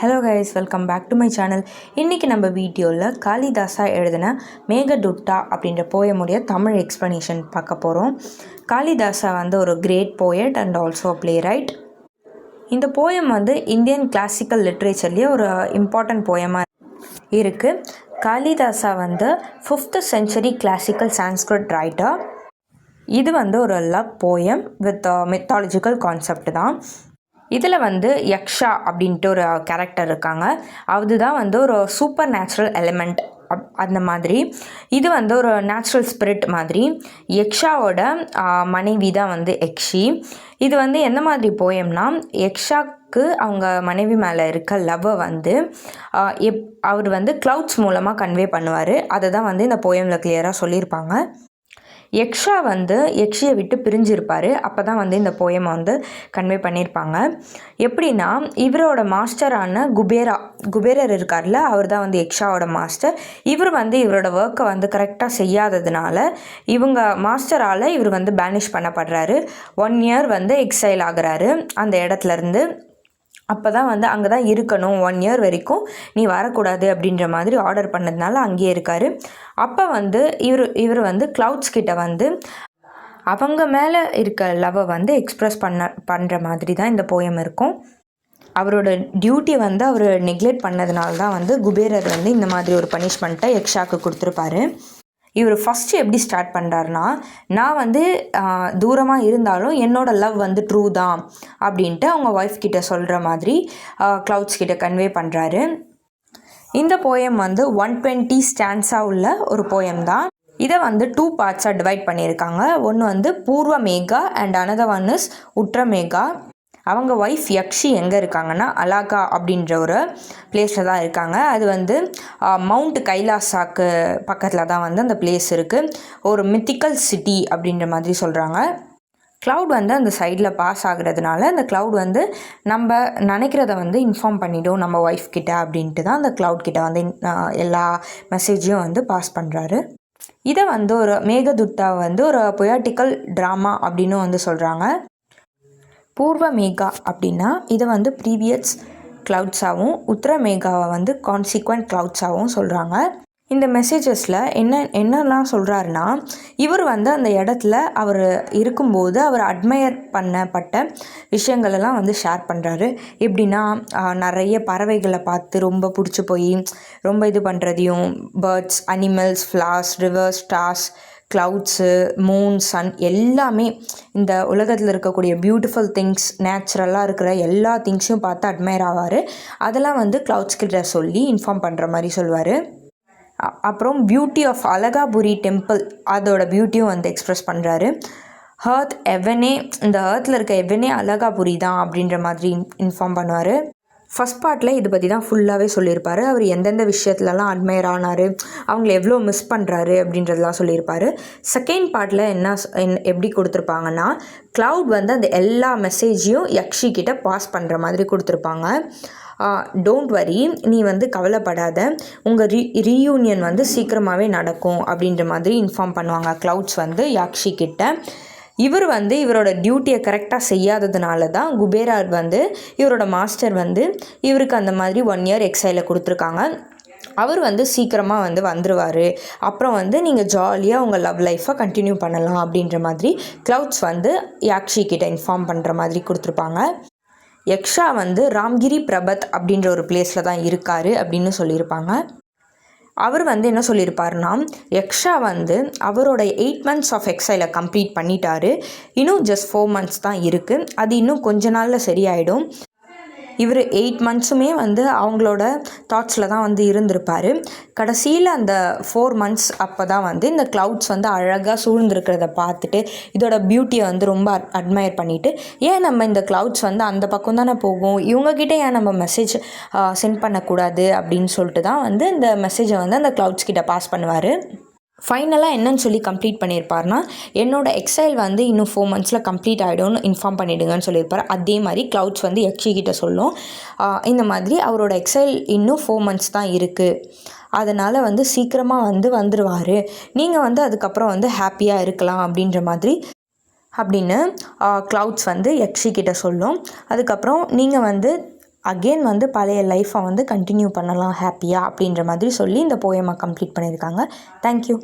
Hello guys, welcome back to my channel. இன்றைக்கி நம்ம வீடியோவில் காளிதாசா எழுதின மேகதுட்டா அப்படின்ற போயமுடைய தமிழ் எக்ஸ்ப்ளனேஷன் பார்க்க போகிறோம். காளிதாசா ஒரு great poet and also playwright. இந்த போயம் இந்தியன் கிளாசிக்கல் லிட்ரேச்சர்லேயே ஒரு இம்பார்ட்டன்ட் போயமாக இருக்குது. Kalidasa 5th century classical Sanskrit writer. இது ஒரு love poem with mythological concept தான். இதில் யக்ஷா அப்படின்ட்டு ஒரு கேரக்டர் இருக்காங்க. அதுதான் ஒரு சூப்பர் நேச்சுரல் எலிமெண்ட் அந்த மாதிரி. இது ஒரு நேச்சுரல் ஸ்பிரிட் மாதிரி. யக்ஷாவோட மனைவி தான் யக்ஷி. இது எந்த மாதிரி போயம்னா, யக்ஷாக்கு அவங்க மனைவி மேலே இருக்க லவ்வை அவர் க்ளவுட்ஸ் மூலமாக கன்வே பண்ணுவார். அதை தான் இந்த போயமில் கிளியராக சொல்லியிருப்பாங்க. யக்ஷா யக்ஷியை விட்டு பிரிஞ்சிருப்பார். அப்போ தான் இந்த போயமை கன்வே பண்ணியிருப்பாங்க. எப்படின்னா, இவரோட மாஸ்டரான குபேரர் இருக்கார்ல, அவர் தான் யக்ஷாவோட மாஸ்டர். இவர் இவரோட ஒர்க்கை கரெக்டாக செய்யாததுனால இவங்க மாஸ்டரால் இவர் பேனிஷ் பண்ணப்படுறாரு. 1 year எக்ஸைல் ஆகுறாரு அந்த இடத்துலேருந்து. அப்போ தான் அங்கே தான் இருக்கணும், 1 year வரைக்கும் நீ வரக்கூடாது அப்படின்ற மாதிரி ஆர்டர் பண்ணதுனால அங்கேயே இருக்கார். அப்போ இவர் க்ளவுட்ஸ் கிட்ட அவங்க மேலே இருக்க லவ்வை எக்ஸ்ப்ரெஸ் பண்ணுற மாதிரி தான் இந்த போயம் இருக்கும். அவரோட டியூட்டி அவர் நெக்லெக்ட் பண்ணதுனால தான் குபேரர் இந்த மாதிரி ஒரு பனிஷ்மெண்ட்டை யக்ஷாக்கு கொடுத்துருப்பாரு. இவர் ஃபஸ்ட்டு எப்படி ஸ்டார்ட் பண்ணுறாருனா, நான் தூரமாக இருந்தாலும் என்னோடய லவ் ட்ரூ தான் அப்படின்ட்டு அவங்க ஒய்ஃப் கிட்ட சொல்கிற மாதிரி க்ளவுட்ஸ் கிட்ட கன்வே பண்ணுறாரு. இந்த போயம் 120 ஸ்டான்ஸா உள்ள ஒரு போயம் தான். இதை 2 பார்ட்ஸாக டிவைட் பண்ணியிருக்காங்க. ஒன்று Purva Megha and another one is Uttara Megha. அவங்க ஒய்ஃப் யக்ஷி எங்கே இருக்காங்கன்னா, அலாகா அப்படின்ற ஒரு பிளேஸில் தான் இருக்காங்க. அது மவுண்ட் கைலாசாக்கு பக்கத்தில் தான் அந்த பிளேஸ் இருக்குது. ஒரு மித்திக்கல் சிட்டி அப்படின்ற மாதிரி சொல்கிறாங்க. க்ளவுட் அந்த சைடில் பாஸ் ஆகுறதுனால அந்த க்ளவுட் நம்ம நினைக்கிறத இன்ஃபார்ம் பண்ணிவிடும் நம்ம ஒய்ஃப் கிட்ட அப்படின்ட்டு தான் அந்த க்ளவுட் கிட்ட எல்லா மெசேஜையும் பாஸ் பண்ணுறாரு. இதை ஒரு மேகதுட்டா ஒரு பொயாட்டிக்கல் ட்ராமா அப்படின்னு சொல்கிறாங்க. பூர்வ மேகா அப்படின்னா இதை ப்ரீவியஸ் க்ளவுட்ஸாகவும் உத்தர மேகாவை கான்சிக்வெண்ட் க்ளவுட்ஸாகவும் சொல்கிறாங்க. இந்த மெசேஜஸில் என்னெல்லாம் சொல்கிறாருன்னா, இவர் அந்த இடத்துல அவர் இருக்கும்போது அவர் அட்மையர் பண்ணப்பட்ட விஷயங்களெல்லாம் ஷேர் பண்ணுறாரு. எப்படின்னா, நிறைய பறவைகளை பார்த்து ரொம்ப பிடிச்சி போய் ரொம்ப இது பண்ணுறதையும், birds, animals, flowers, rivers, stars, clouds, moon, sun எல்லாமே இந்த உலகத்தில் இருக்கக்கூடிய பியூட்டிஃபுல் திங்ஸ், நேச்சுரலாக இருக்கிற எல்லா திங்ஸையும் பார்த்து அட்மையர் ஆவார். அதெல்லாம் க்ளவுட்ஸ் கிட்ட சொல்லி இன்ஃபார்ம் பண்ணுற மாதிரி சொல்வார். அப்புறம் பியூட்டி ஆஃப் அலகாபுரி டெம்பிள், அதோட பியூட்டியும் எக்ஸ்ப்ரெஸ் பண்ணுறாரு. எவனே இந்த ஏர்த்தில் இருக்க எவனே அலகாபுரி தான் அப்படின்ற மாதிரி இன்ஃபார்ம் பண்ணுவார். ஃபஸ்ட் பார்ட்டில் இதை பற்றி தான் ஃபுல்லாகவே சொல்லியிருப்பார். அவர் எந்தெந்த விஷயத்துலலாம் அட்மையர் ஆனார், அவங்கள எவ்வளோ மிஸ் பண்ணுறாரு அப்படின்றதெல்லாம் சொல்லியிருப்பார். செகண்ட் பார்ட்டில் எப்படி கொடுத்துருப்பாங்கன்னா, க்ளவுட் அந்த எல்லா மெசேஜையும் யக்ஷி கிட்ட பாஸ் பண்ணுற மாதிரி கொடுத்துருப்பாங்க. டோன்ட் வரி, நீ கவலைப்படாத, உங்கள் ரீயூனியன் சீக்கிரமாகவே நடக்கும் அப்படின்ற மாதிரி இன்ஃபார்ம் பண்ணுவாங்க க்ளவுட்ஸ் யக்ஷி கிட்ட. இவர் இவரோட டியூட்டியை கரெக்டாக செய்யாததுனால தான் குபேரர் இவரோட மாஸ்டர் இவருக்கு அந்த மாதிரி 1 year எக்ஸைலில் கொடுத்துருக்காங்க. அவர் சீக்கிரமாக வந்துடுவார். அப்புறம் நீங்கள் ஜாலியாக உங்கள் லவ் லைஃப்பை கண்டினியூ பண்ணலாம் அப்படின்ற மாதிரி க்ளவுட்ஸ் யக்ஷி கிட்ட இன்ஃபார்ம் பண்ணுற மாதிரி கொடுத்துருப்பாங்க. யக்ஷா ராம்கிரி பிரபத் அப்படின்ற ஒரு பிளேஸில் தான் இருக்கார் அப்படின்னு சொல்லியிருப்பாங்க. அவர் என்ன சொல்லியிருப்பாருன்னா, யக்ஷா அவரோட 8 months ஆஃப் எக்ஸைலை கம்ப்ளீட் பண்ணிட்டாரு. இன்னும் ஜஸ்ட் 4 months தான் இருக்குது. அது இன்னும் கொஞ்ச நாளில் சரியாயிடும். இவர் 8 monthsமே அவங்களோட தாட்ஸில் தான் இருந்திருப்பார். கடைசியில் அந்த 4 months அப்போ தான் இந்த க்ளவுட்ஸ் அழகாக சூழ்ந்துருக்கிறத பார்த்துட்டு இதோட பியூட்டியை ரொம்ப அட்மையர் பண்ணிவிட்டு, ஏன் நம்ம இந்த க்ளவுட்ஸ் அந்த பக்கம் தானே போகும், இவங்கக்கிட்ட ஏன் நம்ம மெசேஜ் சென்ட் பண்ணக்கூடாது அப்படின்னு சொல்லிட்டு தான் இந்த மெசேஜை அந்த க்ளவுட்ஸ் கிட்ட பாஸ் பண்ணுவார். ஃபைனலாக என்னன்னு சொல்லி கம்ப்ளீட் பண்ணியிருப்பார்னா, என்னோட எக்ஸைல் இன்னும் 4 monthsல கம்ப்ளீட் ஆகிடும்னு இன்ஃபார்ம் பண்ணிவிடுங்கன்னு சொல்லியிருப்பார். அதே மாதிரி க்ளவுட்ஸ் யக்ஷி கிட்ட சொல்லும், இந்த மாதிரி அவரோட எக்ஸைல் இன்னும் 4 months தான் இருக்குது, அதனால் சீக்கிரமாக வந்துடுவார், நீங்கள் அதுக்கப்புறம் ஹாப்பியாக இருக்கலாம் அப்படின்ற மாதிரி அப்படின்னு க்ளவுட்ஸ் யக்ஷி கிட்ட சொல்லும். அதுக்கப்புறம் நீங்கள் அகெயின் வந்து பழைய லைஃப்பை வந்து கண்டினியூ பண்ணலாம் ஹாப்பியாக அப்படின்ற மாதிரி சொல்லி இந்த போயமை கம்ப்ளீட் பண்ணியிருக்காங்க. தேங்க்யூ.